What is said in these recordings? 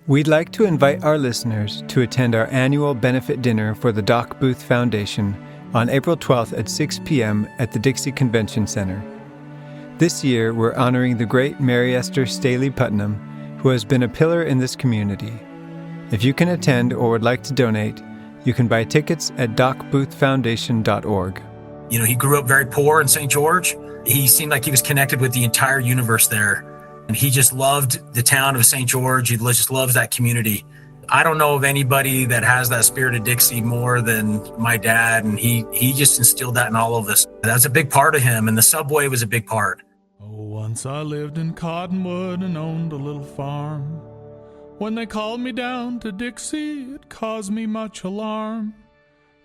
We'd like to invite our listeners to attend our annual benefit dinner for the Doc Booth Foundation on April 12th at 6 p.m. at the Dixie Convention Center. This year, we're honoring the great Mary Esther Staley Putnam, who has been a pillar in this community. If you can attend or would like to donate, you can buy tickets at docboothfoundation.org. You know, he grew up very poor in St. George. He seemed like he was connected with the entire universe there. And he just loved the town of St. George. He just loves that community. I don't know of anybody that has that spirit of Dixie more than my dad. And he just instilled that in all of us. That's a big part of him. And the Subway was a big part. Oh, once I lived in Cottonwood and owned a little farm. When they called me down to Dixie, it caused me much alarm.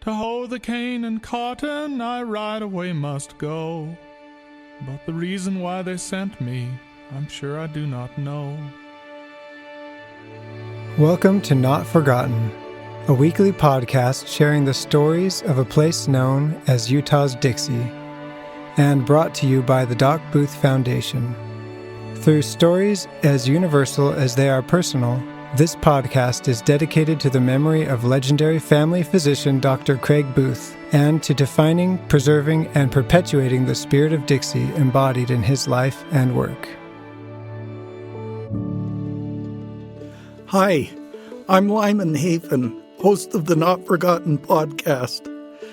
To hoe the cane and cotton, I right away must go. But the reason why they sent me, I'm sure I do not know. Welcome to Not Forgotten, a weekly podcast sharing the stories of a place known as Utah's Dixie, and brought to you by the Doc Booth Foundation. Through stories as universal as they are personal, this podcast is dedicated to the memory of legendary family physician Dr. Craig Booth and to defining, preserving, and perpetuating the spirit of Dixie embodied in his life and work. Hi, I'm Lyman, host of the Not Forgotten podcast.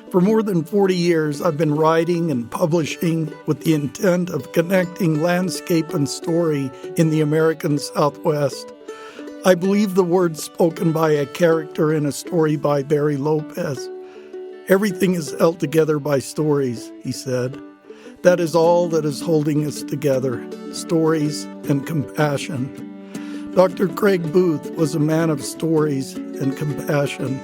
For more than 40 years, I've been writing and publishing with the intent of connecting landscape and story in the American Southwest. I believe the words spoken by a character in a story by Barry Lopez. Everything is held together by stories, he said. That is all that is holding us together, stories and compassion. Dr. Craig Booth was a man of stories and compassion.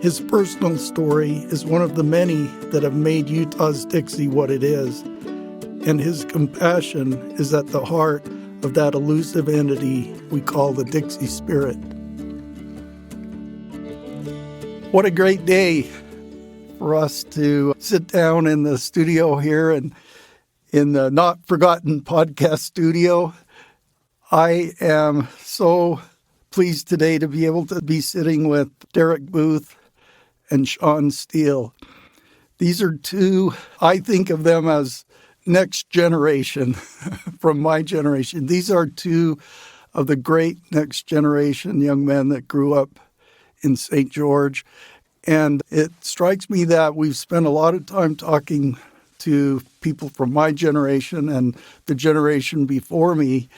His personal story is one of the many that have made Utah's Dixie what it is, and his compassion is at the heart of that elusive entity we call the Dixie spirit. What a great day for us to sit down in the studio here and in the Not Forgotten podcast studio. I am so pleased today to be able to be sitting with Derek Booth and Shaun Steele. These are two, I think of them as next generation from my generation. These are two of the great next generation young men that grew up in St. George. And it strikes me that we've spent a lot of time talking to people from my generation and the generation before me.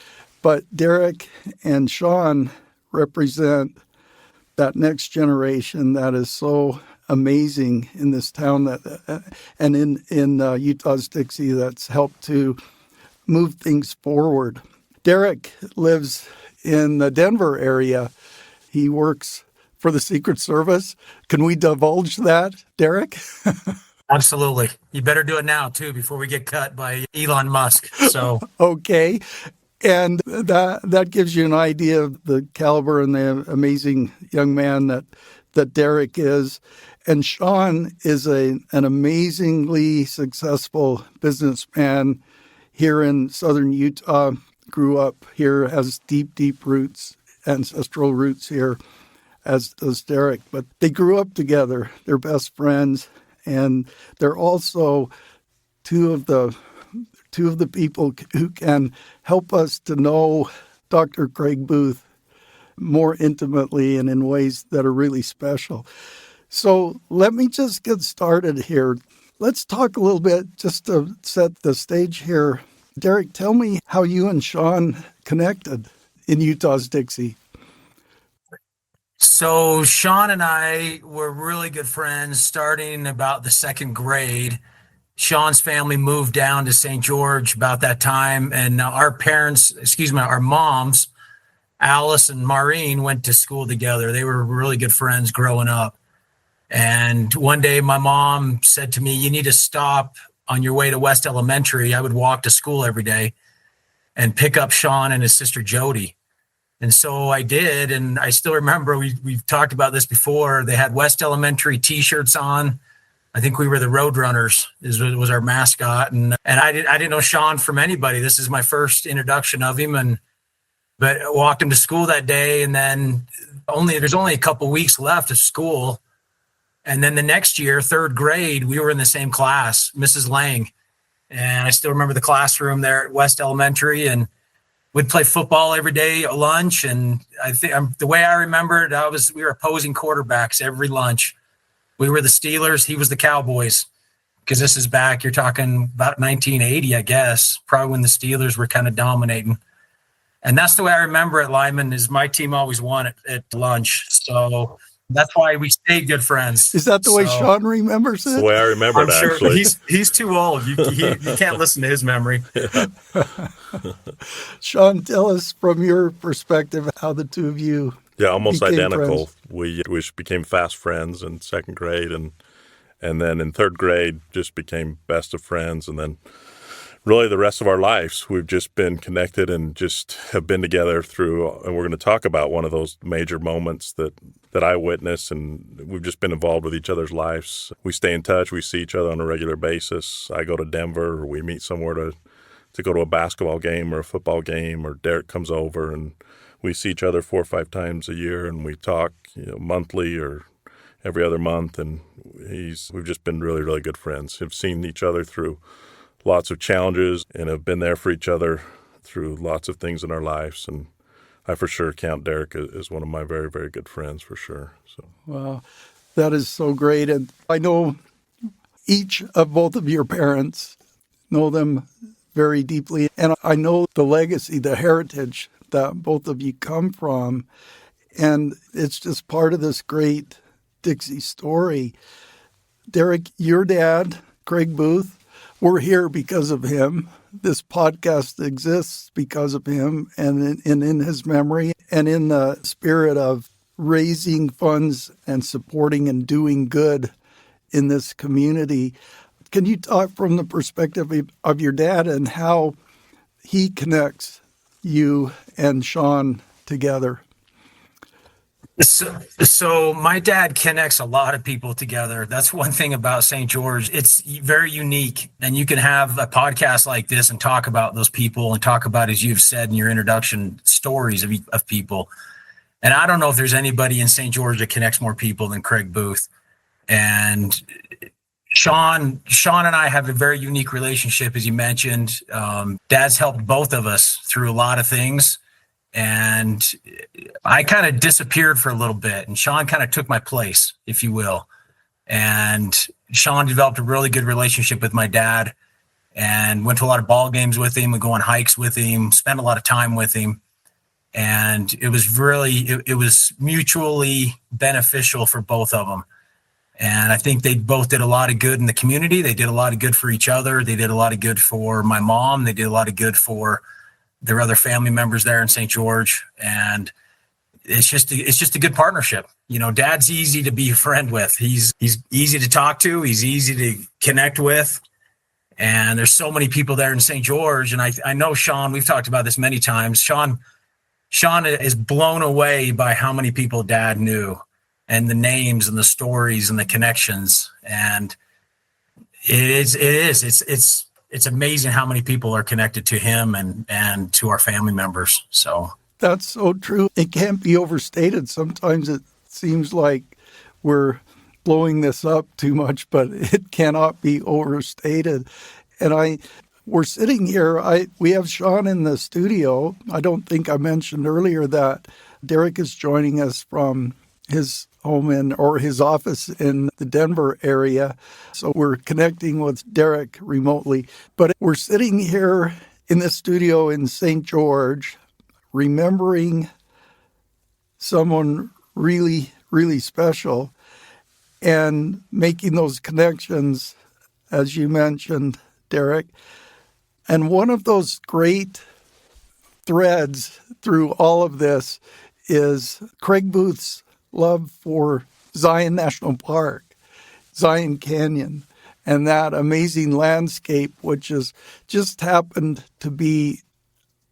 But Derek and Shaun represent that next generation that is so amazing in this town and in Utah's Dixie that's helped to move things forward. Derek lives in the Denver area. He works for the Secret Service. Can we divulge that, Derek? Absolutely. You better do it now, too, before we get cut by Elon Musk. So Okay. And that gives you an idea of the caliber and the amazing young man that Derek is. And Shaun is an amazingly successful businessman here in southern Utah, grew up here, has deep, deep roots, ancestral roots here, as does Derek. But they grew up together. They're best friends. And they're also two of the people who can help us to know Dr. Craig Booth more intimately and in ways that are really special. So let me just get started here. Let's talk a little bit just to set the stage here. Derek, tell me how you and Shaun connected in Utah's Dixie. So Shaun and I were really good friends starting about the second grade. Shaun's family moved down to St. George about that time, and our moms, Alice and Maureen, went to school together. They were really good friends growing up. And one day my mom said to me, "You need to stop on your way to West Elementary." I would walk to school every day and pick up Shaun and his sister Jody. And so I did, and I still remember, we've talked about this before, they had West Elementary T-shirts on. I think we were the Roadrunners, was our mascot. And I didn't know Shaun from anybody. This is my first introduction of him. And But I walked him to school that day, and then there's only a couple weeks left of school. And then the next year, third grade, we were in the same class, Mrs. Lang. And I still remember the classroom there at West Elementary, and we'd play football every day at lunch. And I think the way I remember it, we were opposing quarterbacks every lunch. We were the Steelers. He was the Cowboys. Because this is back, you're talking about 1980, I guess, probably when the Steelers were kind of dominating. And that's the way I remember it, Lyman, is my team always won at lunch. So that's why we stayed good friends. Is that the way Shaun remembers it? That's the way I remember it, sure actually. He's too old. You can't listen to his memory. Shaun, tell us from your perspective how the two of you almost became identical. friends. We became fast friends in second grade, and then in third grade just became best of friends, and then really the rest of our lives we've just been connected and just have been together through, and we're going to talk about one of those major moments that I witnessed, and we've just been involved with each other's lives. We stay in touch. We see each other on a regular basis. I go to Denver, or we meet somewhere to go to a basketball game or a football game, or Derek comes over, and we see each other 4 or 5 times a year, and we talk monthly or every other month, and we've just been really, really good friends. Have seen each other through lots of challenges and have been there for each other through lots of things in our lives. And I for sure count Derek as one of my very, very good friends, for sure. So, Wow, that is so great. And I know each of both of your parents, know them very deeply. And I know the legacy, the heritage that both of you come from. And it's just part of this great Dixie story. Derek, your dad, Craig Booth, we're here because of him. This podcast exists because of him and in his memory and in the spirit of raising funds and supporting and doing good in this community. Can you talk from the perspective of your dad and how he connects you and Shaun together? So my dad connects a lot of people together. That's one thing about St. George. It's very unique. And you can have a podcast like this and talk about those people and talk about, as you've said in your introduction, stories of people. And I don't know if there's anybody in St. George that connects more people than Craig Booth. And Shaun and I have a very unique relationship, as you mentioned. Dad's helped both of us through a lot of things. And I kind of disappeared for a little bit, and Shaun kind of took my place, if you will. And Shaun developed a really good relationship with my dad and went to a lot of ball games with him, would go on hikes with him, spend a lot of time with him. And it was it was mutually beneficial for both of them. And I think they both did a lot of good in the community. They did a lot of good for each other. They did a lot of good for my mom. They did a lot of good for their other family members there in St. George. And it's just a good partnership. Dad's easy to be a friend with. He's easy to talk to. He's easy to connect with. And there's so many people there in St. George. And I know Shaun, we've talked about this many times. Shaun is blown away by how many people Dad knew and the names and the stories and the connections. And it's amazing how many people are connected to him and to our family members. So that's so true. It can't be overstated. Sometimes it seems like we're blowing this up too much, but it cannot be overstated. And we're sitting here. We have Shaun in the studio. I don't think I mentioned earlier that Derek is joining us from his home or his office in the Denver area. So we're connecting with Derek remotely. But we're sitting here in the studio in St. George, remembering someone really, really special and making those connections, as you mentioned, Derek. And one of those great threads through all of this is Craig Booth's love for Zion National Park, Zion Canyon, and that amazing landscape, which is just happened to be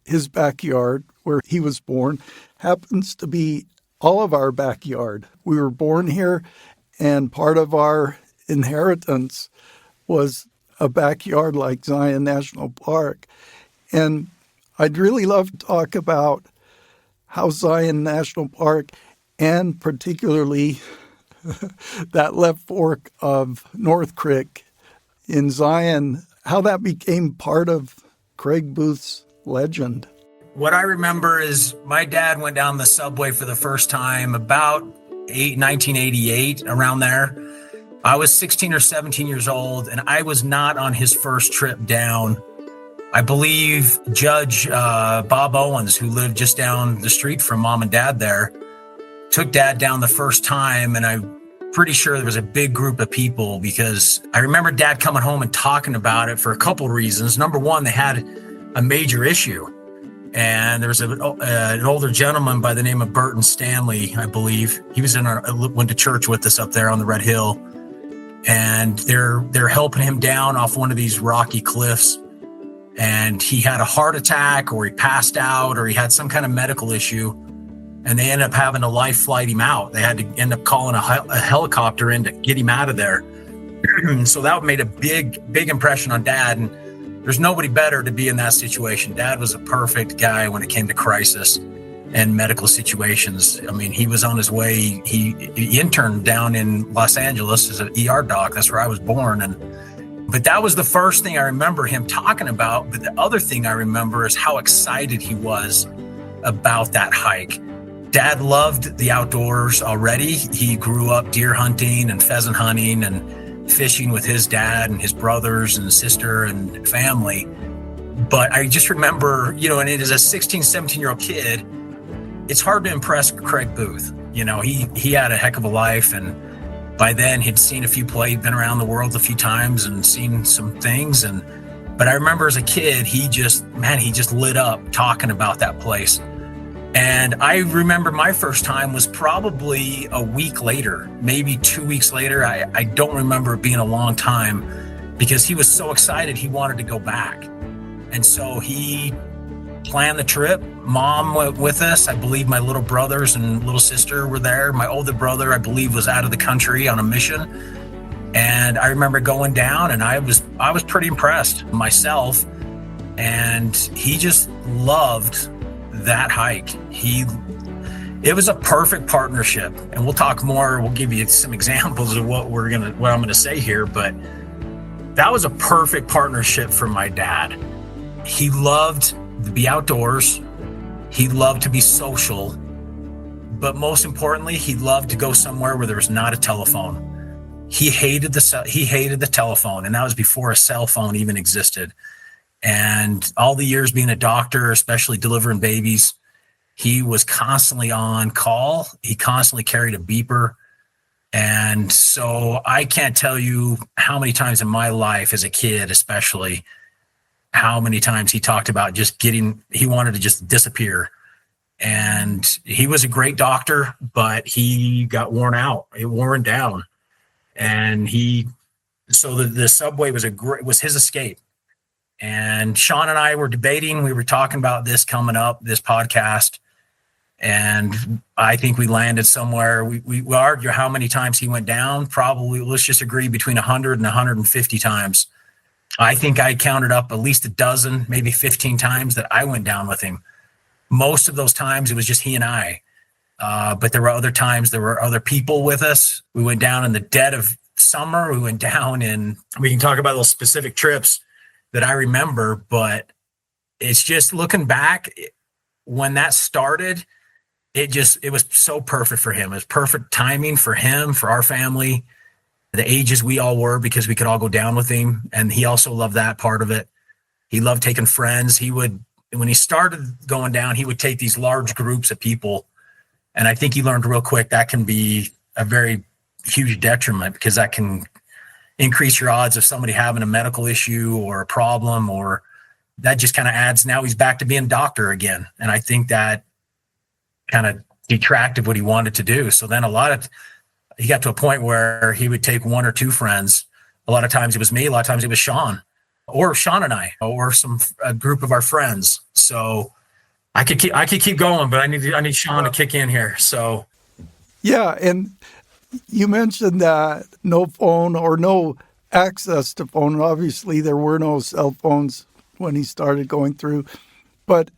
his backyard where he was born, happens to be all of our backyard. We were born here, and part of our inheritance was a backyard like Zion National Park. And I'd really love to talk about how Zion National Park, and particularly that left fork of North Creek in Zion, how that became part of Craig Booth's legend. What I remember is my dad went down the subway for the first time about 1988, around there. I was 16 or 17 years old, and I was not on his first trip down. I believe Judge Bob Owens, who lived just down the street from Mom and Dad there, took Dad down the first time, and I'm pretty sure there was a big group of people, because I remember Dad coming home and talking about it for a couple of reasons. Number one, they had a major issue, and there was an older gentleman by the name of Burton Stanley, I believe. He was went to church with us up there on the Red Hill, and they're helping him down off one of these rocky cliffs, and he had a heart attack, or he passed out, or he had some kind of medical issue, and they ended up having to life flight him out. They had to end up calling a helicopter in to get him out of there. So that made a big impression on Dad, and there's nobody better to be in that situation. Dad was a perfect guy when it came to crisis and medical situations. I mean, he was on his way. He interned down in Los Angeles as an ER doc. That's where I was born. But that was the first thing I remember him talking about. But the other thing I remember is how excited he was about that hike. Dad loved the outdoors already. He grew up deer hunting and pheasant hunting and fishing with his dad and his brothers and sister and family. But I just remember, and it is a 16, 17-year-old kid, it's hard to impress Craig Booth. He had a heck of a life, and by then he'd seen a few plays, been around the world a few times and seen some things. But I remember as a kid, he just lit up talking about that place. And I remember my first time was probably a week later, maybe 2 weeks later. I don't remember it being a long time, because he was so excited he wanted to go back. And so he planned the trip. Mom went with us. I believe my little brothers and little sister were there. My older brother, I believe, was out of the country on a mission. And I remember going down, and I was pretty impressed myself. And he just loved that hike. It was a perfect partnership, and we'll talk more. We'll give you some examples of what I'm gonna say here, but that was a perfect partnership for my dad. He loved to be outdoors. He loved to be social, but most importantly, he loved to go somewhere where there was not a telephone. He hated the telephone, and that was before a cell phone even existed. And all the years being a doctor, especially delivering babies, he was constantly on call. He constantly carried a beeper. And so I can't tell you how many times in my life as a kid, especially, how many times he talked about he wanted to just disappear. And he was a great doctor, but he got worn down. And so the subway was his escape. And Shaun and I were debating, we were talking about this coming up, this podcast. And I think we landed somewhere. We argue how many times he went down. Probably, let's just agree, between 100 and 150 times. I think I counted up at least a dozen, maybe 15 times that I went down with him. Most of those times it was just he and I. But there were other times there were other people with us. We went down in the dead of summer. We went down we can talk about those specific trips that I remember, but it's just looking back, when that started, it was so perfect for him. It was perfect timing for him, for our family, the ages we all were, because we could all go down with him. And he also loved that part of it. He loved taking friends. When he started going down, he would take these large groups of people. And I think he learned real quick that can be a very huge detriment, because that can increase your odds of somebody having a medical issue or a problem, or that just kind of adds. Now he's back to being a doctor again. And I think that kind of detracted what he wanted to do. So then he got to a point where he would take one or two friends. A lot of times it was me. A lot of times it was Shaun and I, or a group of our friends. So I could keep going, but I need Shaun to kick in here. So. Yeah. And you mentioned that no phone or no access to phone. Obviously, there were no cell phones when he started going through. But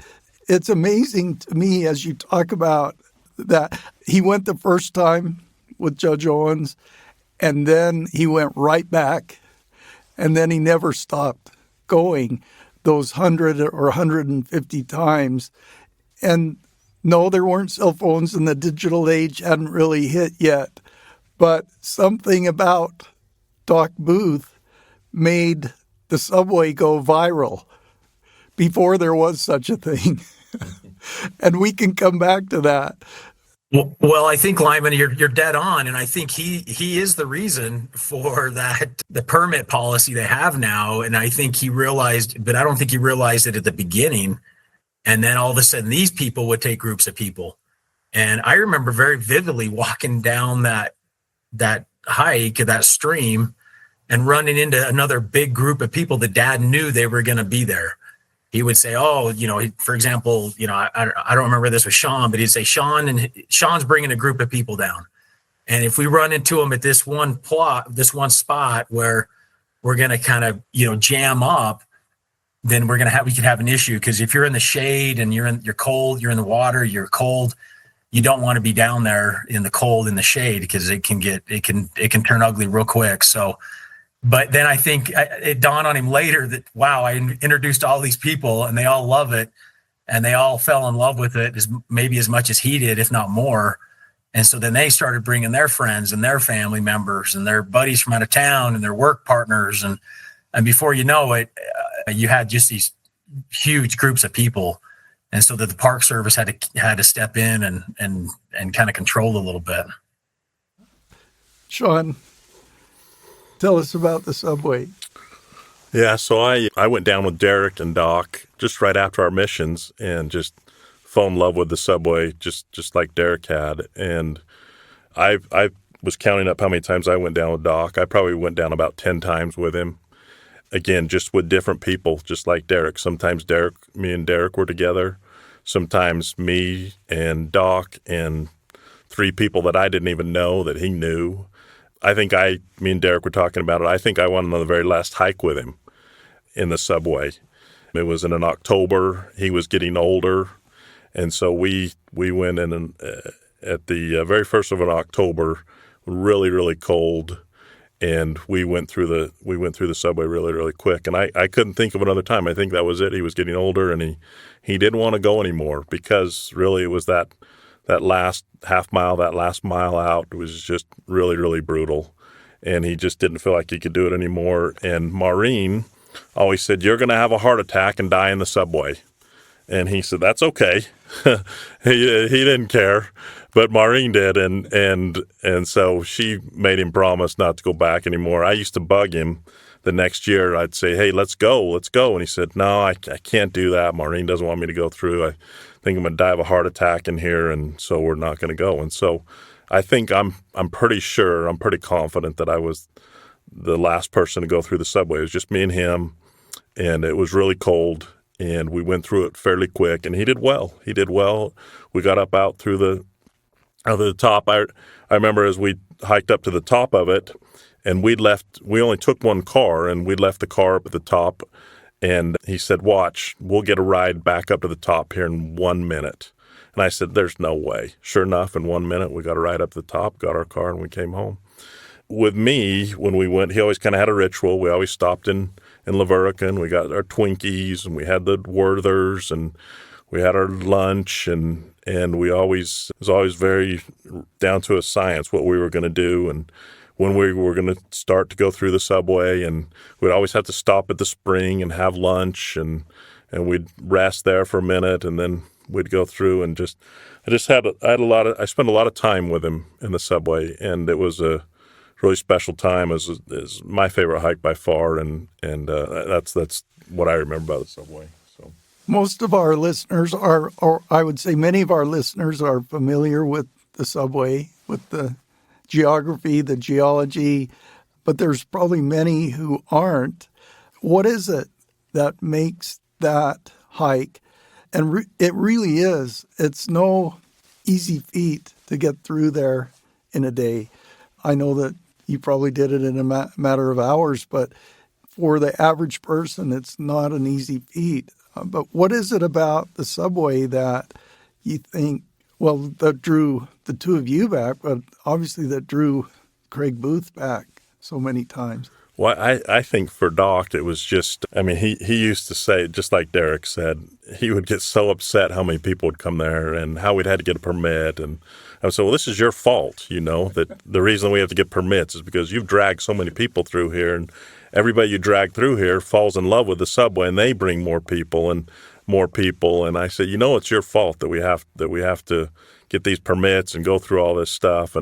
It's amazing to me as you talk about that. He went the first time with Judge Owens, and then he went right back, and then he never stopped going those 100 or 150 times. And no, there weren't cell phones, and the digital age hadn't really hit yet. But something about Doc Booth made the Subway go viral before there was such a thing. And we can come back to that. Well, I think, Lyman, you're dead on, and I think he is the reason for that, the permit policy they have now. And I think he realized, but I don't think he realized it at the beginning. And then all of a sudden, these people would take groups of people. And I remember very vividly walking down that hike, that stream, and running into another big group of people that Dad knew they were going to be there. He would say, oh, for example, I don't remember this with Shaun, but he'd say, Shaun's bringing a group of people down. And if we run into him at this one spot where we're going to kind of, jam up, then we could have an issue. Because if you're in the shade and you're cold, you're in the water, you're cold, you don't want to be down there in the cold, in the shade, because it can turn ugly real quick. So, but then I think it dawned on him later that, wow, I introduced all these people and they all love it, and they all fell in love with it maybe as much as he did, if not more. And so then they started bringing their friends and their family members and their buddies from out of town and their work partners. And before you know it, you had just these huge groups of people. And so that the Park Service had to step in and kind of control a little bit. Shaun, tell us about the Subway. Yeah, so I went down with Derek and Doc just right after our missions and just fell in love with the Subway, just like Derek had. And I was counting up how many times I went down with Doc. I probably went down about 10 times with him. Again, just with different people, just like Derek. Sometimes me and Derek were together. Sometimes me and Doc and 3 people that I didn't even know that he knew. I think me and Derek were talking about it. I think I went on the very last hike with him in the Subway. It was in October. He was getting older. And so we went in at the very first of October, really, really cold. And we went through the Subway really, really quick. And I couldn't think of another time. I think that was it. He was getting older, and he didn't want to go anymore, because really it was that last half mile, that last mile out was just really, really brutal. And he just didn't feel like he could do it anymore. And Maureen always said, "You're going to have a heart attack and die in the Subway." And he said, "That's okay." he didn't care, but Maureen did, and so she made him promise not to go back anymore. I used to bug him the next year. I'd say, "Hey, let's go," and he said, "No, I can't do that. Maureen doesn't want me to go through. I think I'm going to die of a heart attack in here, and so we're not going to go." And so I think I'm pretty sure, I'm pretty confident that I was the last person to go through the Subway. It was just me and him, and it was really cold. And we went through it fairly quick, and he did well. We got up out through the top. I remember as we hiked up to the top of it, and we only took one car, and we left the car up at the top. And he said, "Watch, we'll get a ride back up to the top here in 1 minute." And I said, "There's no way." Sure enough, in 1 minute, we got a ride up to the top, got our car, and we came home. With me, when we went, he always kind of had a ritual. We always stopped in Laverica, and we got our Twinkies, and we had the Werthers, and we had our lunch, and it was always very down to a science what we were going to do, and when we were going to start to go through the Subway, and we'd always have to stop at the spring and have lunch, and we'd rest there for a minute, and then we'd go through, and I spent a lot of time with him in the Subway, and it was a really special time. Is my favorite hike by far, and that's what I remember about the Subway. So most of our listeners are, or I would say many of our listeners are familiar with the Subway, with the geography, the geology, but there's probably many who aren't. What is it that makes that hike? And it really is. It's no easy feat to get through there in a day. I know that you probably did it in a matter of hours, but for the average person, it's not an easy feat. But what is it about the Subway that you think, well, that drew the two of you back, but obviously that drew Craig Booth back so many times? Well, I think for Doc, it was just, I mean, he used to say, just like Derek said, he would get so upset how many people would come there and how we'd had to get a permit. And I would say, well, this is your fault, that the reason we have to get permits is because you've dragged so many people through here, and everybody you drag through here falls in love with the Subway, and they bring more people and more people. And I said, it's your fault that we have to get these permits and go through all this stuff.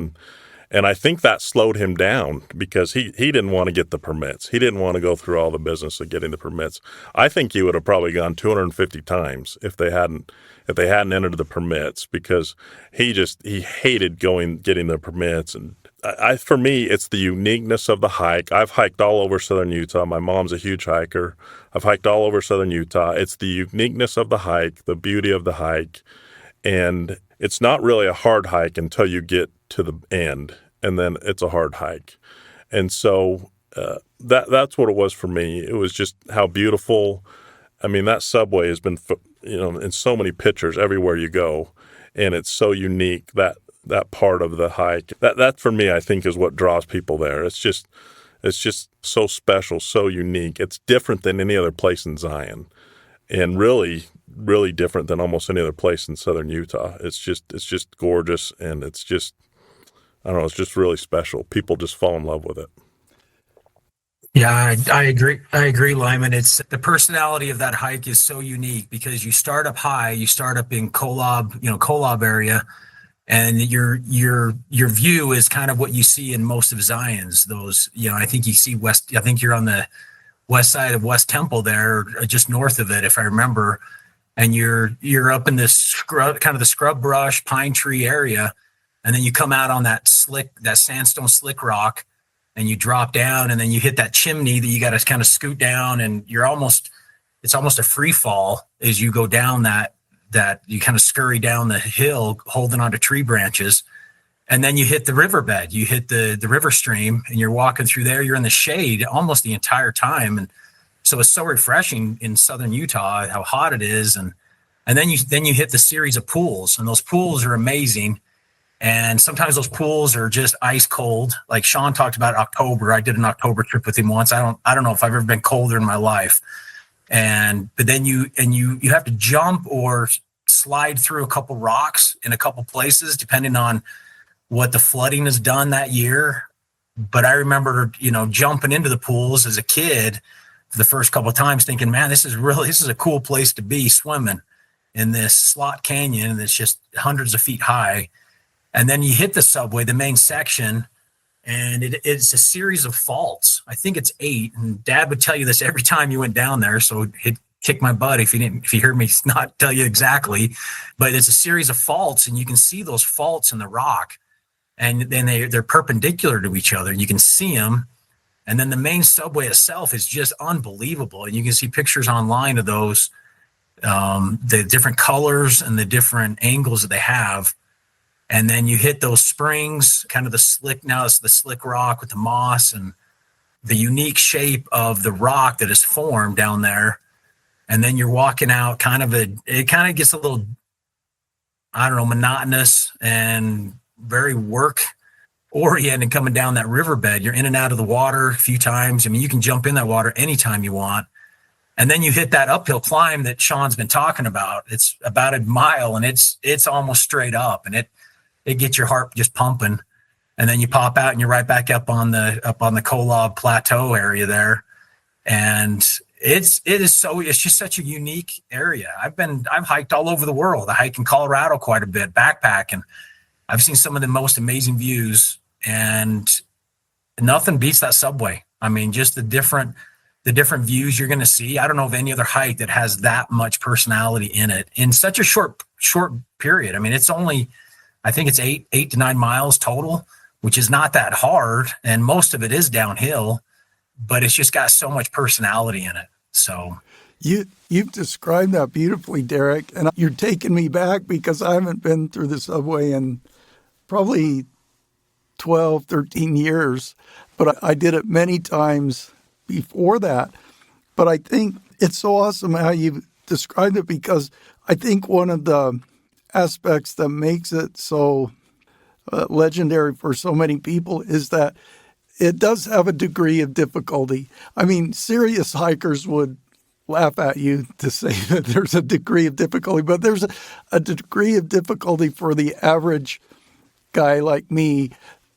And I think that slowed him down because he didn't want to get the permits. He didn't want to go through all the business of getting the permits. I think he would have probably gone 250 times if they hadn't entered the permits, because he hated getting the permits. And for me, it's the uniqueness of the hike. I've hiked all over southern Utah. My mom's a huge hiker. I've hiked all over southern Utah. It's the uniqueness of the hike, the beauty of the hike, and it's not really a hard hike until you get to the end, and then it's a hard hike. And so that's what it was for me. It was just how beautiful. I mean, that Subway has been, in so many pictures everywhere you go, and it's so unique, that part of the hike. That for me, I think, is what draws people there. It's just so special, so unique. It's different than any other place in Zion, and really, really different than almost any other place in southern Utah. It's just gorgeous, and it's just, I don't know, it's just really special. People just fall in love with it. Yeah, I agree. I agree, Lyman. It's the personality of that hike is so unique because you start up high, you start up in Kolob area, and your view is kind of what you see in most of Zion's. Those, I think you see west. I think you're on the west side of West Temple there, or just north of it, if I remember. And you're up in this the scrub brush, pine tree area, and then you come out on that sandstone slick rock, and you drop down, and then you hit that chimney that you got to kind of scoot down, and it's almost a free fall as you go down that you kind of scurry down the hill holding onto tree branches. And then you hit the riverbed, you hit the river stream, and you're walking through there. You're in the shade almost the entire time. And so it's so refreshing in southern Utah, how hot it is. And then you hit the series of pools, and those pools are amazing. And sometimes those pools are just ice cold. Like Shaun talked about October. I did an October trip with him once. I don't know if I've ever been colder in my life. But then you have to jump or slide through a couple rocks in a couple places, depending on what the flooding has done that year. But I remember, jumping into the pools as a kid for the first couple of times thinking, man, this is a cool place to be swimming in this slot canyon that's just hundreds of feet high. And then you hit the Subway, the main section, and it's a series of faults. I think it's 8. And Dad would tell you this every time you went down there. So he'd kick my butt if you heard me not tell you exactly. But it's a series of faults, and you can see those faults in the rock. And then they're perpendicular to each other. You can see them. And then the main Subway itself is just unbelievable. And you can see pictures online of those, the different colors and the different angles that they have. And then you hit those springs, kind of now it's the slick rock with the moss and the unique shape of the rock that is formed down there. And then you're walking out it kind of gets a little, I don't know, monotonous and very work oriented coming down that riverbed. You're in and out of the water a few times. I mean, you can jump in that water anytime you want. And then you hit that uphill climb that Shaun's been talking about. It's about a mile, and it's almost straight up, and it gets your heart just pumping. And then you pop out and you're right back up on the Kolob Plateau area there. And it's just such a unique area. I've hiked all over the world. I hike in Colorado quite a bit, backpack, and I've seen some of the most amazing views, and nothing beats that Subway. I mean, just the different views you're going to see. I don't know of any other hike that has that much personality in it in such a short period. I mean, it's only, I think it's 8 to 9 miles total, which is not that hard. And most of it is downhill, but it's just got so much personality in it. So you've described that beautifully, Derek. And you're taking me back because I haven't been through the Subway in probably 12, 13 years, but I did it many times before that. But I think it's so awesome how you described it because I think one of the aspects that makes it so legendary for so many people is that it does have a degree of difficulty. I mean, serious hikers would laugh at you to say that there's a degree of difficulty, but there's a degree of difficulty for the average guy like me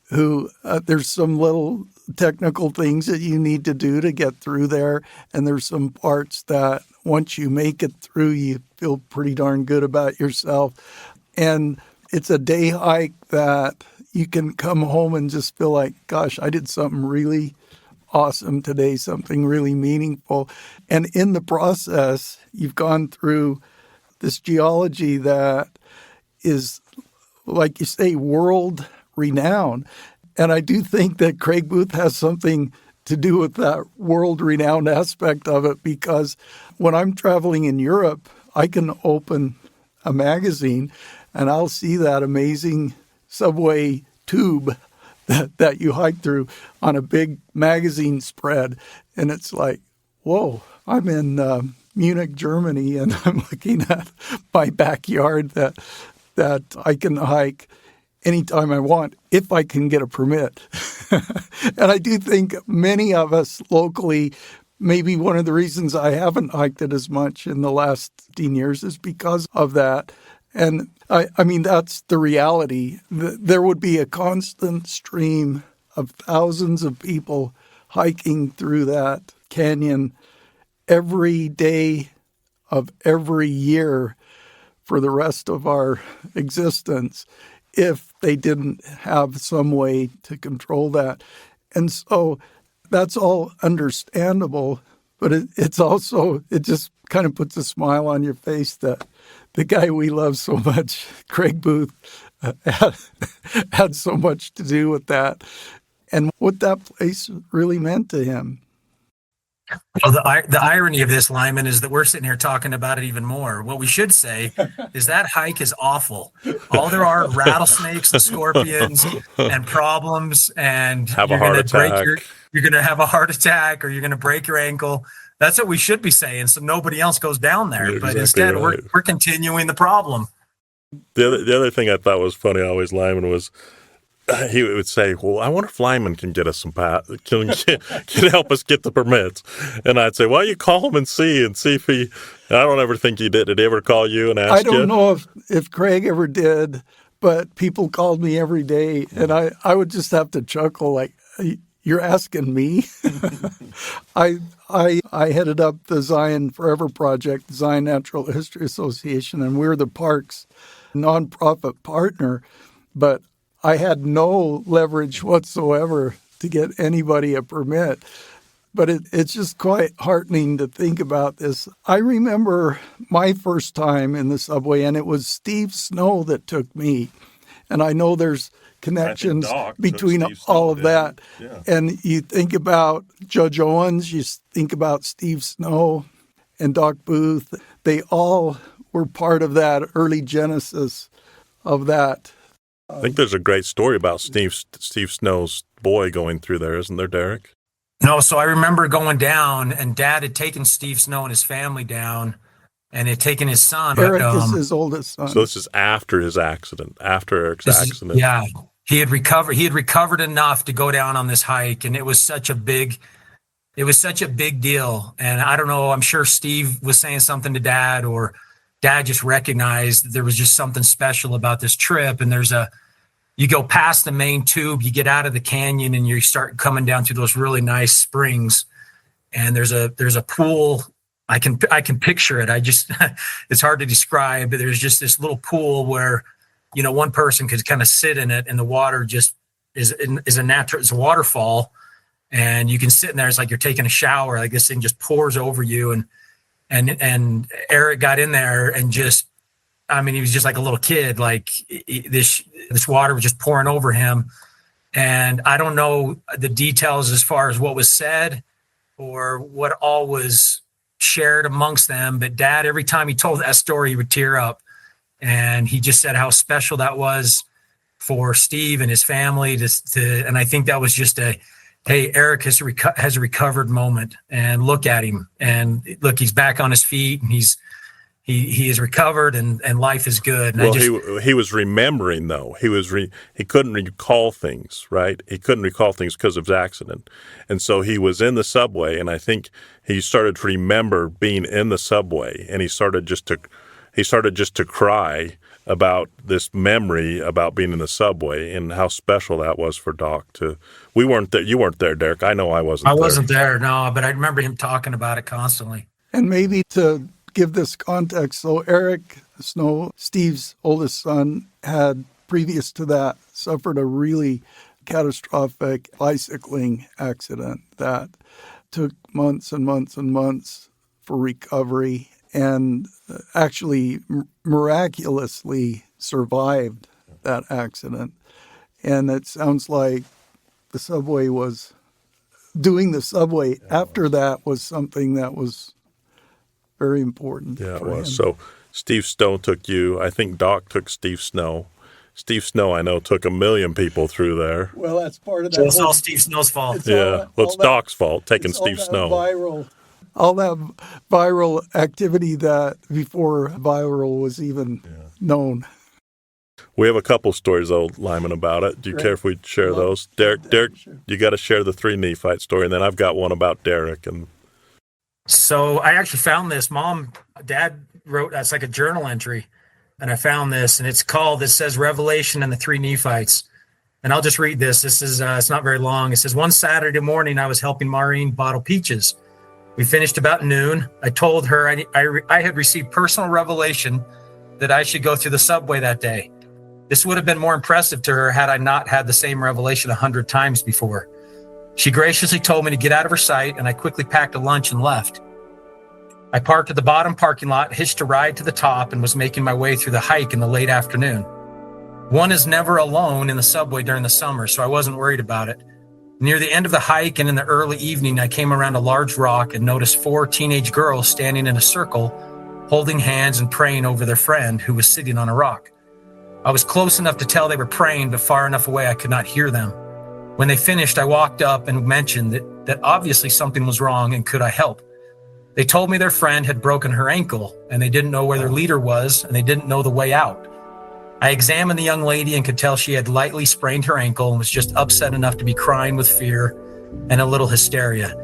who there's some little technical things that you need to do to get through there. And there's some parts that once you make it through, you feel pretty darn good about yourself. And it's a day hike that you can come home and just feel like, gosh, I did something really awesome today, something really meaningful. And in the process, you've gone through this geology that is, like you say, world renowned. And I do think that Craig Booth has something to do with that world renowned aspect of it, because when I'm traveling in Europe, I can open a magazine and I'll see that amazing subway tube that you hike through on a big magazine spread. And it's like, whoa, I'm in Munich, Germany, and I'm looking at my backyard that I can hike anytime I want if I can get a permit. And I do think many of us locally, maybe one of the reasons I haven't hiked it as much in the last 15 years is because of that. And I mean, that's the reality. There would be a constant stream of thousands of people hiking through that canyon every day of every year for the rest of our existence if they didn't have some way to control that. And so that's all understandable, but it's also, it just kind of puts a smile on your face that the guy we love so much, Craig Booth, had so much to do with that and what that place really meant to him. Well, the irony of this, Lyman, is that we're sitting here talking about it even more. What we should say is that hike is awful. All there are rattlesnakes and scorpions and problems, and Have a heart attack. You're going to have a heart attack, or you're going to break your ankle. That's what we should be saying, so nobody else goes down there. You're but exactly instead, right. we're continuing the problem. The other thing I thought was funny always, Lyman, was he would say, well, I wonder if Lyman can get us can help us get the permits. And I'd say, well, you call him and see if he, I don't ever think he did. Did he ever call you and ask you? I don't know if Craig ever did, but people called me every day. And I would just have to chuckle like, you're asking me? I headed up the Zion Forever Project, the Zion Natural History Association, and we're the park's nonprofit partner. But I had no leverage whatsoever to get anybody a permit. But it's just quite heartening to think about this. I remember my first time in the subway, and it was Steve Snow that took me. And I know there's connections between all of that. Yeah. And you think about Judge Owens, you think about Steve Snow and Doc Booth. They all were part of that early genesis of that. I think there's a great story about Steve Snow's boy going through there, isn't there, Derek? No, so I remember going down, and Dad had taken Steve Snow and his family down, and had taken his son. Eric is his oldest son. So this is after his accident, after Eric's accident. Yeah, he had recovered. He had recovered enough to go down on this hike, and it was such a big deal. And I don't know, I'm sure Steve was saying something to Dad, or Dad just recognized that there was just something special about this trip. And you go past the main tube, you get out of the canyon, and you start coming down through those really nice springs. And there's a pool. I can picture it. It's hard to describe, but there's just this little pool where, one person could kind of sit in it, and the water just is a waterfall, and you can sit in there. It's like you're taking a shower. Like this thing just pours over you. And Eric got in there and he was just like a little kid. Like this water was just pouring over him. And I don't know the details as far as what was said or what all was shared amongst them. But Dad, every time he told that story, he would tear up. And he just said how special that was for Steve and his family. And I think that was just hey, Eric has a recovered moment, and look at him. And look, he's back on his feet, and he's he is recovered and life is good. And Well, he was remembering though. He couldn't recall things, right? He couldn't recall things because of his accident, and so he was in the subway, and I think he started to remember being in the subway, and he started just to cry about this memory about being in the subway and how special that was for Doc. We weren't there. You weren't there, Derek. I know I wasn't. I wasn't there, no, but I remember him talking about it constantly. And maybe to give this context, so Eric Snow, Steve's oldest son, had previous to that suffered a really catastrophic bicycling accident that took months and months and months for recovery, and actually miraculously survived that accident. And it sounds like the subway was doing the subway after that was something that was very important. Yeah, it for was. him. So Steve Snow took you. I think Doc took Steve Snow. Steve Snow, I know, took 1 million people through there. Well, that's part of that. It's all Steve Snow's fault. It's Doc's fault, taking Steve Snow. All that viral activity that before viral was even known. We have a couple stories, though, Lyman, about it. Do you care if we share those? Derek, you got to share the 3 Nephites story, and then I've got one about Derek. And so I actually found this. Dad wrote, that's like a journal entry, and I found this, and it says Revelation and the 3 Nephites. And I'll just read this. This is, it's not very long. It says, one Saturday morning, I was helping Maureen bottle peaches. We finished about noon. I told her I had received personal revelation that I should go through the subway that day. This would have been more impressive to her had I not had the same revelation 100 times before. She graciously told me to get out of her sight, and I quickly packed a lunch and left. I parked at the bottom parking lot, hitched a ride to the top, and was making my way through the hike in the late afternoon. One is never alone in the subway during the summer, so I wasn't worried about it. Near the end of the hike and in the early evening, I came around a large rock and noticed 4 teenage girls standing in a circle, holding hands and praying over their friend who was sitting on a rock. I was close enough to tell they were praying, but far enough away I could not hear them. When they finished, I walked up and mentioned that obviously something was wrong and could I help. They told me their friend had broken her ankle and they didn't know where their leader was and they didn't know the way out. I examined the young lady and could tell she had lightly sprained her ankle and was just upset enough to be crying with fear and a little hysteria.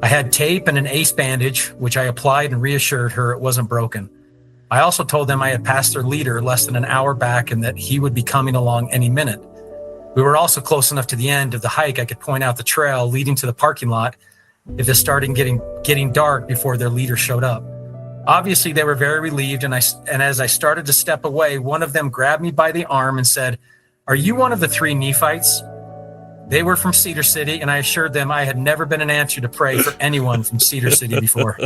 I had tape and an ace bandage, which I applied and reassured her it wasn't broken. I also told them I had passed their leader less than an hour back and that he would be coming along any minute. We were also close enough to the end of the hike I could point out the trail leading to the parking lot if it started getting dark before their leader showed up. Obviously, they were very relieved, and as I started to step away, one of them grabbed me by the arm and said, "Are you one of the 3 Nephites?" They were from Cedar City, and I assured them I had never been an answer to pray for anyone from Cedar City before.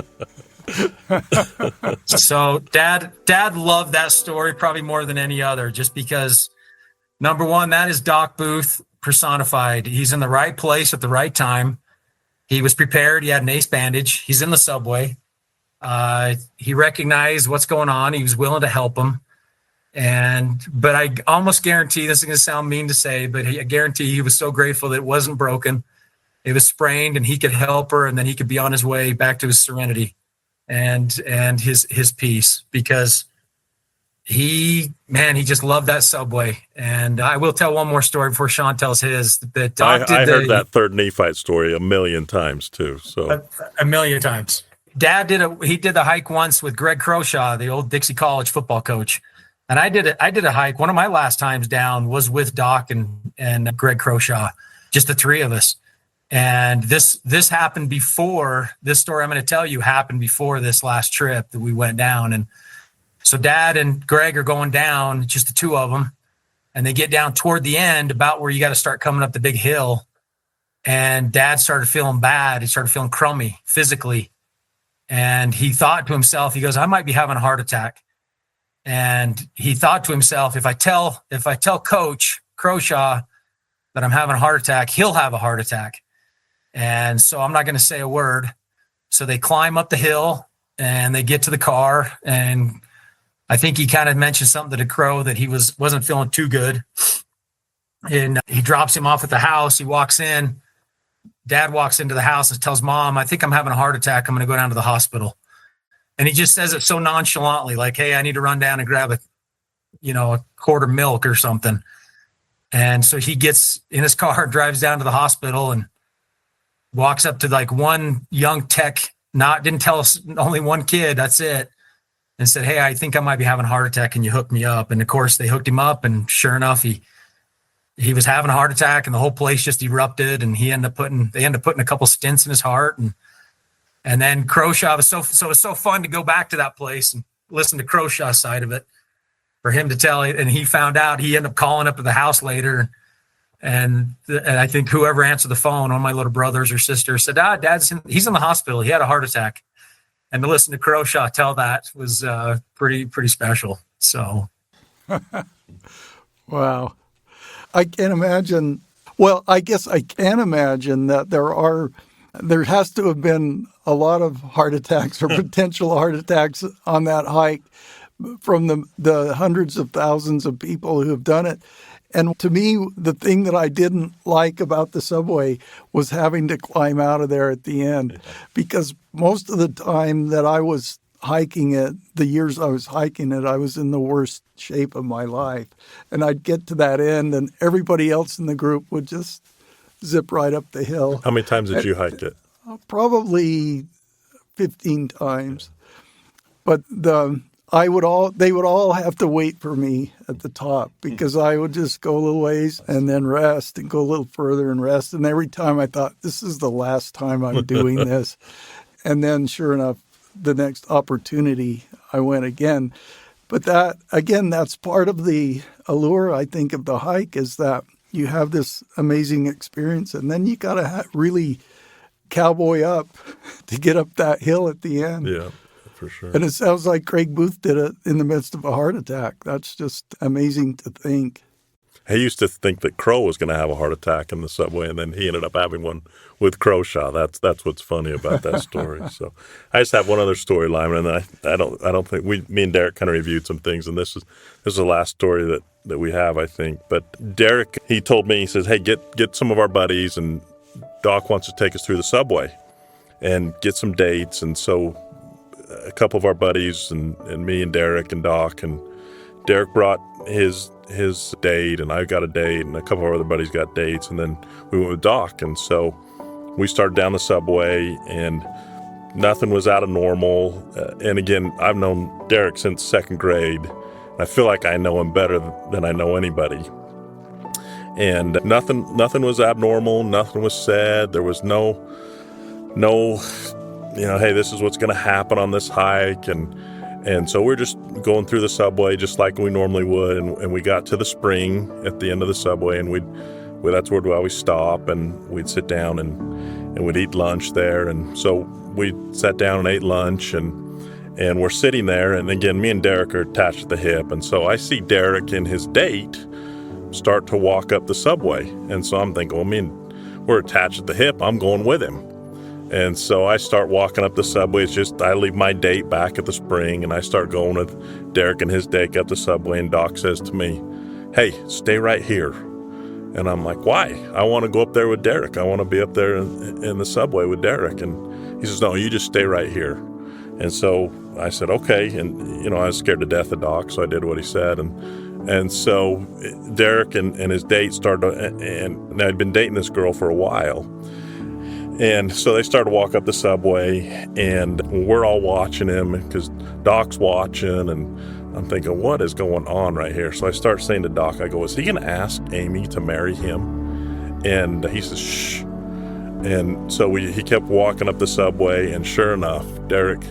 So Dad loved that story probably more than any other, just because, number one, that is Doc Booth personified. He's in the right place at the right time. He was prepared. He had an ace bandage. He's in the subway. He recognized what's going on. He was willing to help him. But I almost guarantee, this is going to sound mean to say, but I guarantee he was so grateful that it wasn't broken. It was sprained and he could help her, and then he could be on his way back to his serenity and his peace, because he just loved that subway. And I will tell one more story before Shaun tells his. That Doc I heard that 3rd Nephite story 1 million times too. So a million times. Dad did the hike once with Greg Croshaw, the old Dixie College football coach. And I did a hike. One of my last times down was with Doc and Greg Croshaw, just the 3 of us. And this happened before, this story I'm going to tell you happened before this last trip that we went down. And so Dad and Greg are going down, just the 2 of them. And they get down toward the end, about where you got to start coming up the big hill. And Dad started feeling bad. He started feeling crummy physically. And he thought to himself, he goes, I might be having a heart attack. And he thought to himself, if I tell Coach Croshaw that I'm having a heart attack, he'll have a heart attack. And so I'm not going to say a word. So they climb up the hill and they get to the car. And I think he kind of mentioned something to Crow that he wasn't feeling too good. And he drops him off at the house. He walks in. Dad walks into the house and tells Mom, I think I'm having a heart attack. I'm going to go down to the hospital. And he just says it so nonchalantly, like, hey, I need to run down and grab a quart of milk or something. And so he gets in his car, drives down to the hospital, and walks up to like one young tech, didn't tell us, only one kid, that's it, and said, hey, I think I might be having a heart attack. Can you hook me up? And of course they hooked him up, and sure enough, he was having a heart attack, and the whole place just erupted, and they ended up putting a couple stents in his heart. And then Croshaw was it was so fun to go back to that place and listen to Crowshaw's side of it, for him to tell it. And he found out, he ended up calling up to the house later. And I think whoever answered the phone, one of my little brothers or sisters, said, he's in the hospital. He had a heart attack. And to listen to Croshaw tell that was pretty special. So. Wow. I can't imagine. Well, I guess I can imagine that there has to have been a lot of heart attacks or potential heart attacks on that hike from the hundreds of thousands of people who have done it. And to me, the thing that I didn't like about the subway was having to climb out of there at the end, because most of the time that I was hiking it, the years I was hiking it, I was in the worst shape of my life. And I'd get to that end and everybody else in the group would just zip right up the hill. How many times did you hike it? Probably 15 times. But they would all have to wait for me at the top, because I would just go a little ways and then rest and go a little further and rest. And every time I thought, this is the last time I'm doing this. And then sure enough, the next opportunity I went again. But that's part of the allure, I think, of the hike, is that you have this amazing experience, and then you got to really cowboy up to get up that hill at the end. Yeah, for sure. And it sounds like Craig Booth did it in the midst of a heart attack. That's just amazing to think. He used to think that Crow was going to have a heart attack in the subway, and then he ended up having one with Croshaw. That's what's funny about that story. So I just have one other story, Lyman, and I don't think me and Derek kind of reviewed some things, and this is the last story that we have, I think. But Derek, he told me, he says, hey, get some of our buddies, and Doc wants to take us through the subway and get some dates. And so a couple of our buddies and me and Derek and Doc, and Derek brought his date, and I got a date, and a couple of our other buddies got dates, and then we went with Doc. And so we started down the subway, and nothing was out of normal. And again, I've known Derek since second grade. I feel like I know him better than I know anybody. And nothing was abnormal. Nothing was said. There was no, hey, this is what's going to happen on this hike. And so we're just going through the subway just like we normally would. And we got to the spring at the end of the subway, and that's where we'd always stop, and we'd sit down and we'd eat lunch there. And so we sat down and ate lunch, and we're sitting there. And again, me and Derek are attached at the hip. And so I see Derek and his date start to walk up the subway. And so I'm thinking, we're attached at the hip. I'm going with him. And so I start walking up the subway. It's just, I leave my date back at the spring, and I start going with Derek and his date up the subway. And Doc says to me, hey, stay right here. And I'm like, why? I want to go up there with Derek. I want to be up there in the subway with Derek. And he says, no, you just stay right here. And so I said, okay. And, I was scared to death of Doc, so I did what he said. And so Derek and his date started, and I'd been dating this girl for a while. And so they started to walk up the subway, and we're all watching him because Doc's watching, and I'm thinking, what is going on right here? So I start saying to Doc, I go, is he going to ask Amy to marry him? And he says, shh. And so he kept walking up the subway, and sure enough, Derek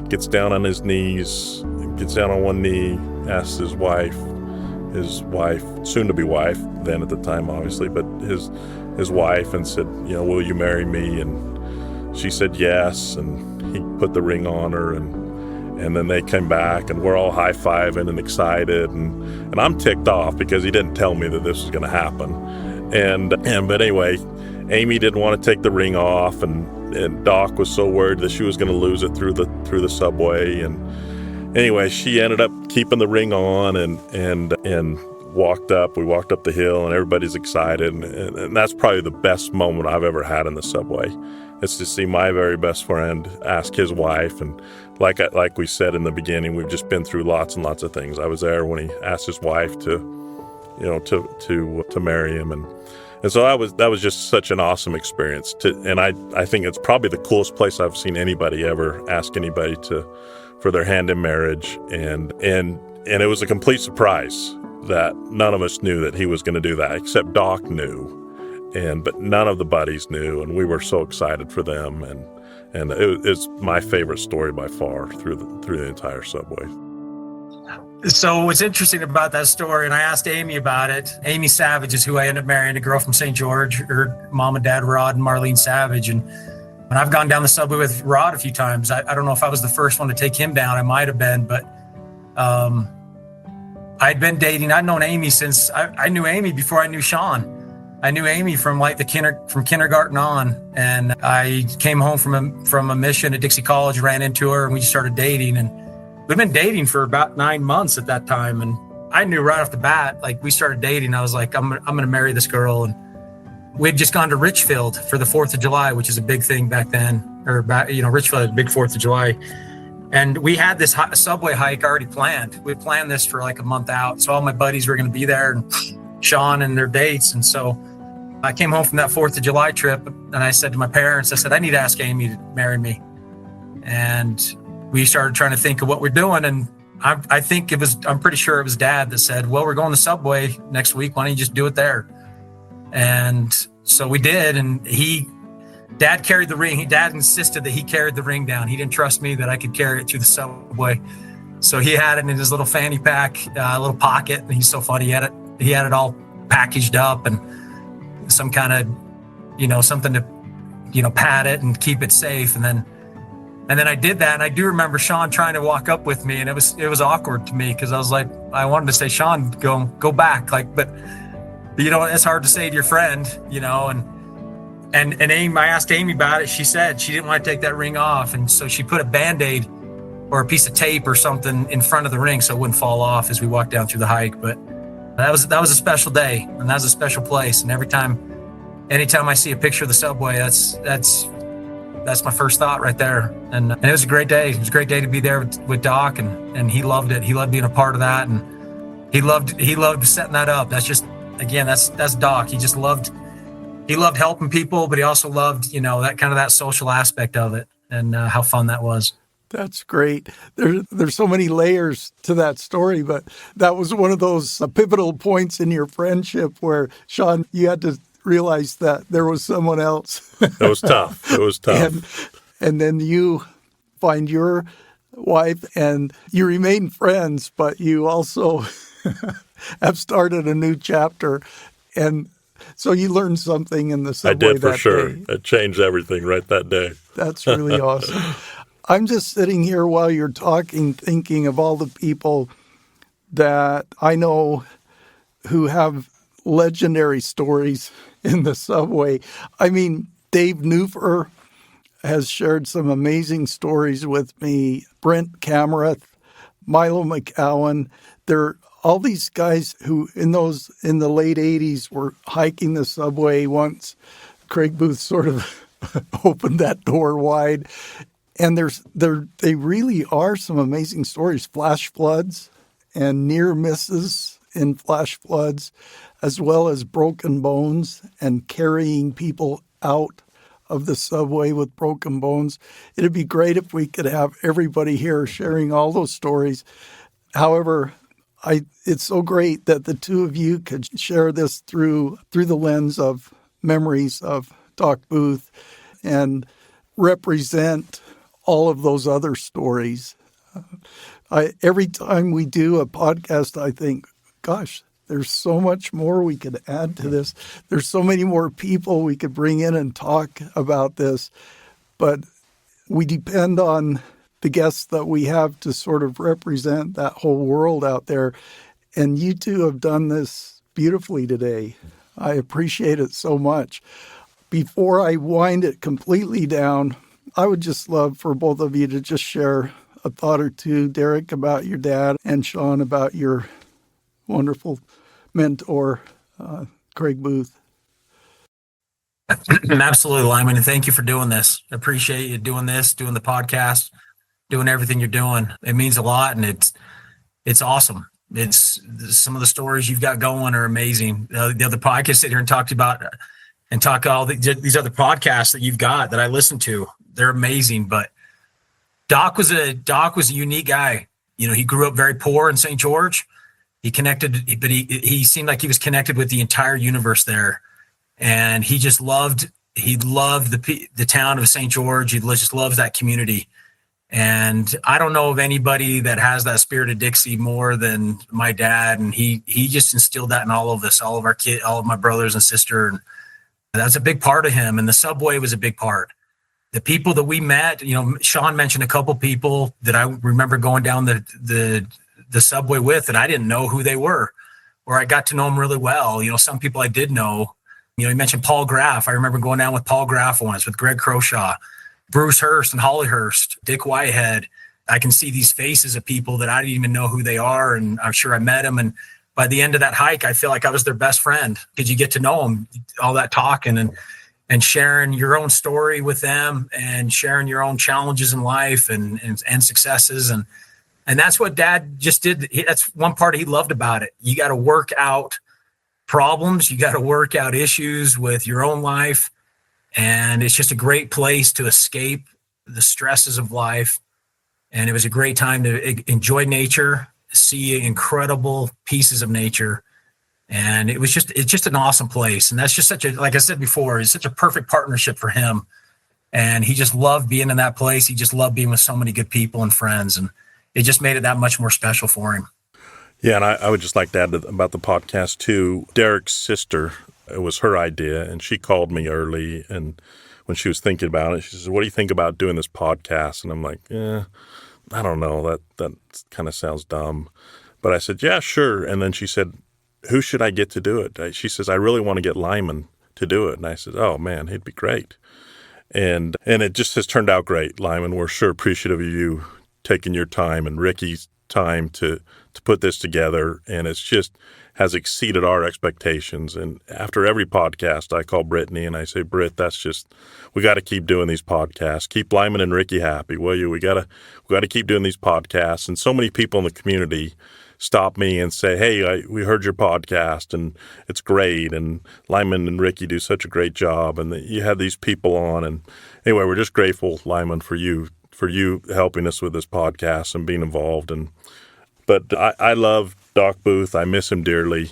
gets down on his knees, gets down on one knee, asks his wife, soon-to-be wife, then at the time, obviously, but his wife, and said, will you marry me? And she said yes, and he put the ring on her, and then they came back, and we're all high-fiving and excited, and I'm ticked off because he didn't tell me that this was going to happen. But anyway, Amy didn't want to take the ring off, and Doc was so worried that she was going to lose it through the subway. And anyway, she ended up keeping the ring on, and walked up. We walked up the hill, and everybody's excited, and that's probably the best moment I've ever had in the subway. it's to see my very best friend ask his wife. And like we said in the beginning, we've just been through lots and lots of things. I was there when he asked his wife to marry him, and so that was just such an awesome experience. And I think it's probably the coolest place I've seen anybody ever ask anybody for their hand in marriage, and it was a complete surprise that none of us knew that he was going to do that, except Doc knew, but none of the buddies knew, and we were so excited for them, and it's my favorite story by far through the entire Subway. So what's interesting about that story, and I asked Amy about it. Amy Savage is who I ended up marrying, a girl from St. George. Her mom and dad, Rod and Marlene Savage. And I've gone down the Subway with Rod a few times. I don't know if I was the first one to take him down. I might have been, but I'd been dating. I'd known Amy since I knew Amy before I knew Shaun. I knew Amy from from kindergarten on, and I came home from a mission at Dixie College, ran into her, and we just started dating. And we've been dating for about 9 months at that time, and I knew right off the bat, like we started dating, I was like, I'm gonna marry this girl. And we'd just gone to Richfield for the 4th of July, which is a big thing back then, Richfield had a big 4th of July. And we had this Subway hike already planned. We planned this for like a month out. So all my buddies were going to be there, and Shaun and their dates. And so I came home from that 4th of July trip, and I said to my parents, I said, I need to ask Amy to marry me. And we started trying to think of what we're doing. And I'm pretty sure it was Dad that said, well, we're going to Subway next week. Why don't you just do it there? And so we did. And Dad carried the ring. Dad insisted that he carried the ring down. He didn't trust me that I could carry it through the Subway. So he had it in his little fanny pack, little pocket. And he's so funny. He had it all packaged up and some kind of, something to, pad it and keep it safe. And then I did that. And I do remember Shaun trying to walk up with me, and it was awkward to me because I was like, I wanted to say, Shaun, go back. But it's hard to say to your friend, And Amy, I asked Amy about it. She said she didn't want to take that ring off. And so she put a Band-Aid or a piece of tape or something in front of the ring so it wouldn't fall off as we walked down through the hike. But that was a special day, and that was a special place. And anytime I see a picture of the Subway, that's my first thought right there. And it was a great day. It was a great day to be there with Doc, and he loved it. He loved being a part of that, and he loved setting that up. That's just, again, that's Doc. He loved helping people, but he also loved, that kind of that social aspect of it, and how fun that was. That's great. There's so many layers to that story, but that was one of those pivotal points in your friendship where, Shaun, you had to realize that there was someone else. It was tough. It was tough. And then you find your wife, and you remain friends, but you also have started a new chapter. And so you learned something in the Subway. I did, for sure. Day. It changed everything right that day. That's really awesome. I'm just sitting here while you're talking, thinking of all the people that I know who have legendary stories in the Subway. I mean, Dave Newfer has shared some amazing stories with me. Brent Kamarath, Milo McCowan. They're all these guys who in the late 80s were hiking the Subway once Craig Booth sort of opened that door wide. And they really are some amazing stories, flash floods and near misses in flash floods, as well as broken bones and carrying people out of the Subway with broken bones. It'd be great if we could have everybody here sharing all those stories. However, it's so great that the two of you could share this through the lens of memories of Doc Booth and represent all of those other stories. Every time we do a podcast, I think, gosh, there's so much more we could add to this. There's so many more people we could bring in and talk about this. But we depend on the guests that we have to sort of represent that whole world out there. And you two have done this beautifully today. I appreciate it so much. Before I wind it completely down, I would just love for both of you to just share a thought or two, Derek, about your dad, and Shaun, about your wonderful mentor, Craig Booth. Absolutely, Lyman. And thank you for doing this. I appreciate you doing this, doing the podcast, doing everything you're doing. It means a lot, and it's awesome. It's some of the stories you've got going are amazing. The other podcast sit here and talk about and talk all these other podcasts that you've got that I listen to. They're amazing. But Doc was a unique guy. You know, he grew up very poor in St. George. He connected, but he seemed like he was connected with the entire universe there, and he loved the town of St. George. He just loves that community. And I don't know of anybody that has that spirit of Dixie more than my dad. And he just instilled that in all of us, all of our kids, all of my brothers and sister. And that's a big part of him. And the Subway was a big part. The people that we met, you know, Shaun mentioned a couple people that I remember going down the Subway with, and I didn't know who they were, or I got to know them really well. You know, some people I did know. You know, he mentioned Paul Graff. I remember going down with Paul Graff once, with Greg Croshaw, Bruce Hurst and Holly Hurst, Dick Whitehead. I can see these faces of people that I didn't even know who they are, and I'm sure I met them. And by the end of that hike, I feel like I was their best friend because you get to know them, all that talking and sharing your own story with them and sharing your own challenges in life and successes. And that's what Dad just did. That's one part he loved about it. You got to work out problems. You got to work out issues with your own life. And it's just a great place to escape the stresses of life. And it was a great time to enjoy nature, see incredible pieces of nature. And it's just an awesome place. And that's just like I said before, it's such a perfect partnership for him. And he just loved being in that place. He just loved being with so many good people and friends. And it just made it that much more special for him. Yeah, and I would just like to add about the podcast, too. Derek's sister, it was her idea, and she called me early, and when she was thinking about it, she said, "What do you think about doing this podcast?" And I'm like, I don't know. That kind of sounds dumb. But I said, yeah, sure. And then she said, who should I get to do it? She says, I really want to get Lyman to do it. And I said, oh, man, he'd be great. And it just has turned out great, Lyman. We're sure appreciative of you taking your time and Ricky's time to put this together, and it's just has exceeded our expectations. And after every podcast, I call Brittany and I say, Britt, we got to keep doing these podcasts. Keep Lyman and Ricky happy, will you? We got to keep doing these podcasts. And so many people in the community stop me and say, hey, we heard your podcast and it's great. And Lyman and Ricky do such a great job. And you had these people on. And anyway, we're just grateful, Lyman, for you helping us with this podcast and being involved. But I love Doc Booth. I miss him dearly.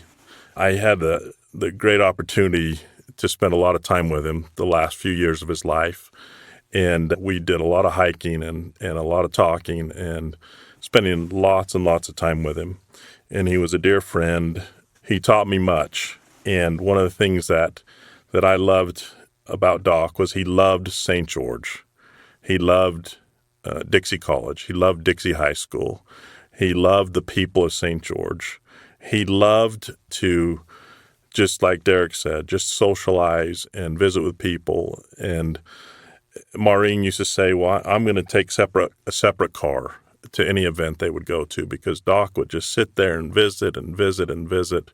I had the great opportunity to spend a lot of time with him the last few years of his life. And we did a lot of hiking and a lot of talking and spending lots and lots of time with him. And he was a dear friend. He taught me much. And one of the things that I loved about Doc was he loved St. George. He loved Dixie College. He loved Dixie High School. He loved the people of St. George. He loved to, just like Derek said, just socialize and visit with people. And Maureen used to say, well, I'm going to take a separate car to any event they would go to, because Doc would just sit there and visit and visit and visit.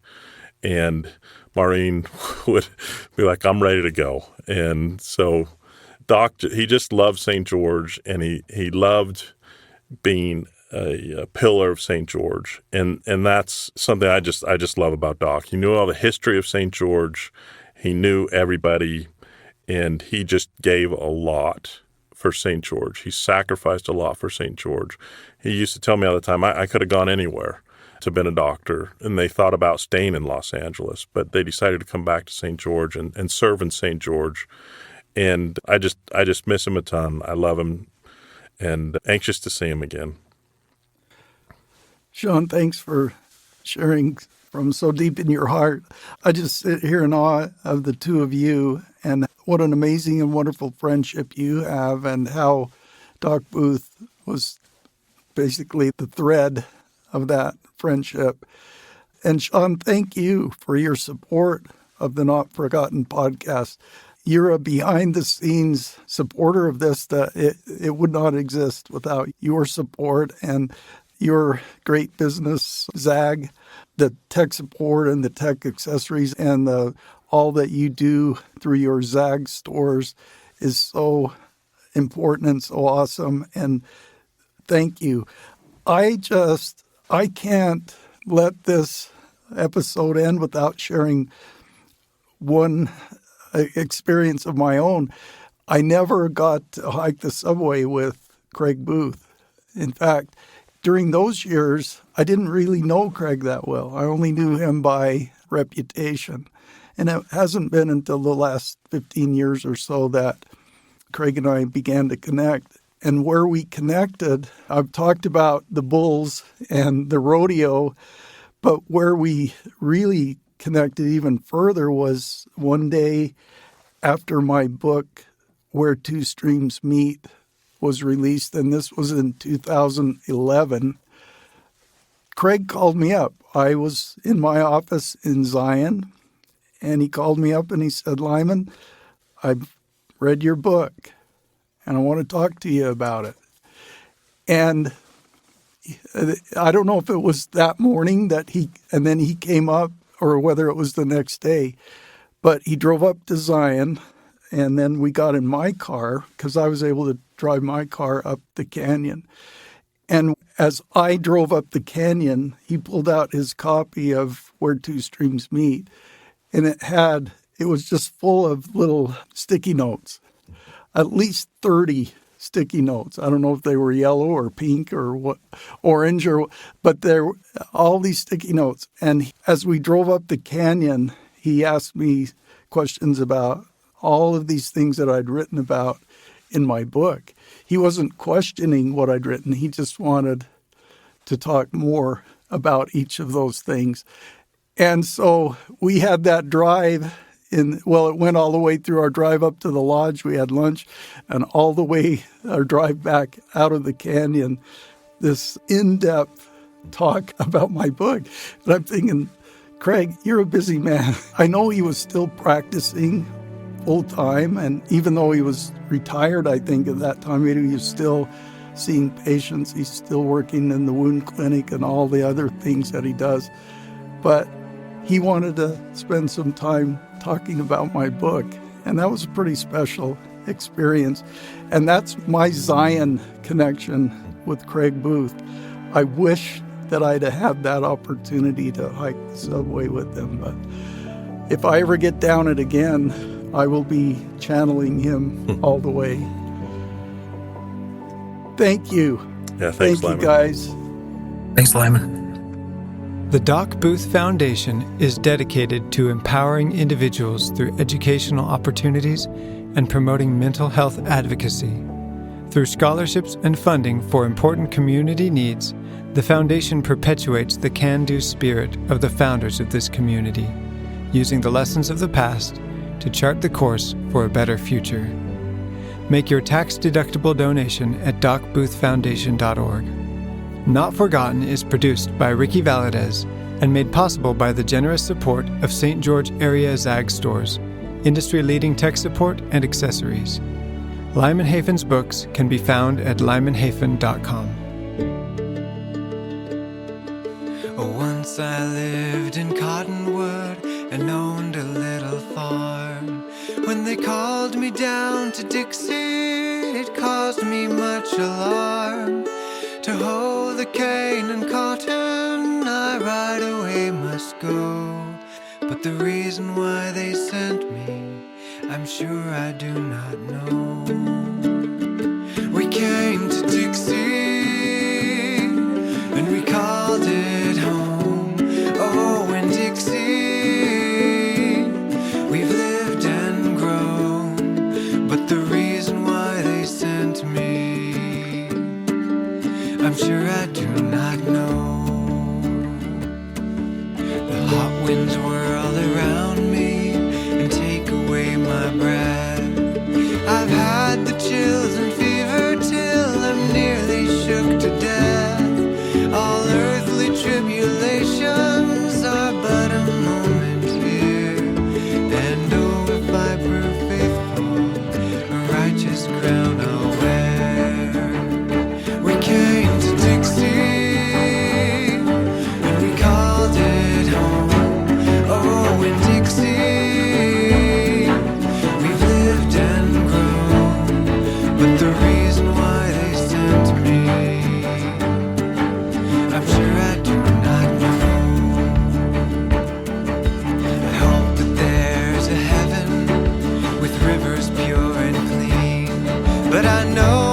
And Maureen would be like, I'm ready to go. And so Doc, he just loved St. George, and he loved being a pillar of St. George. And that's something I just love about Doc. He knew all the history of St. George. He knew everybody, and he just gave a lot for St. George. He sacrificed a lot for St. George. He used to tell me all the time, I could have gone anywhere to been a doctor, and they thought about staying in Los Angeles, but they decided to come back to St. George and serve in St. George. And I just miss him a ton. I love him and anxious to see him again. Shaun, thanks for sharing from so deep in your heart. I just sit here in awe of the two of you and what an amazing and wonderful friendship you have, and how Doc Booth was basically the thread of that friendship. And Shaun, thank you for your support of the Not Forgotten podcast. You're a behind-the-scenes supporter of this. That it would not exist without your support and your great business, Zag, the tech support and the tech accessories and the all that you do through your Zag stores is so important and so awesome. And thank you. I can't let this episode end without sharing one experience of my own. I never got to hike the Subway with Craig Booth. In fact, during those years, I didn't really know Craig that well. I only knew him by reputation. And it hasn't been until the last 15 years or so that Craig and I began to connect. And where we connected, I've talked about the bulls and the rodeo, but where we really connected even further was one day after my book, Where Two Streams Meet, was released, and this was in 2011. Craig called me up. I was in my office in Zion, and he called me up and he said, Lyman, I've read your book, and I want to talk to you about it. And I don't know if it was that morning that he came up or whether it was the next day, but he drove up to Zion, and then we got in my car because I was able to drive my car up the canyon. And as I drove up the canyon, he pulled out his copy of Where Two Streams Meet, and it was just full of little sticky notes, at least 30 sticky notes. I don't know if they were yellow or pink or what, orange but there were all these sticky notes. And as we drove up the canyon, he asked me questions about all of these things that I'd written about in my book. He wasn't questioning what I'd written. He just wanted to talk more about each of those things. And so we had that drive it went all the way through our drive up to the lodge. We had lunch, and all the way our drive back out of the canyon, this in-depth talk about my book. And I'm thinking, Craig, you're a busy man. I know he was still practicing full time, and even though he was retired, I think at that time, he was still seeing patients. He's still working in the wound clinic and all the other things that he does. But he wanted to spend some time talking about my book, and that was a pretty special experience. And that's my Zion connection with Craig Booth. I wish that I'd have had that opportunity to hike the Subway with him, but if I ever get down it again, I will be channeling him all the way. Thank you. Yeah, thanks, Lyman. You guys. Thanks, Lyman. The Doc Booth Foundation is dedicated to empowering individuals through educational opportunities and promoting mental health advocacy. Through scholarships and funding for important community needs, the foundation perpetuates the can-do spirit of the founders of this community, using the lessons of the past to chart the course for a better future. Make your tax-deductible donation at docboothfoundation.org. Not Forgotten is produced by Ricky Valadez and made possible by the generous support of St. George Area Zag Stores, industry-leading tech support and accessories. Lyman Hafen's books can be found at lymanhafen.com. Once I lived in Cottonwood and owned a little farm. When they called me down to Dixie, it caused me much alarm. To hoe the cane and cotton, I right away must go. But the reason why they sent me, I'm sure I do not know. We came to Dixie, and we called it home. Oh, in Dixie, we've lived and grown. But the reason why they sent me, I'm sure I do not know. The hot winds whirl around me and take away my breath. I've had the but I know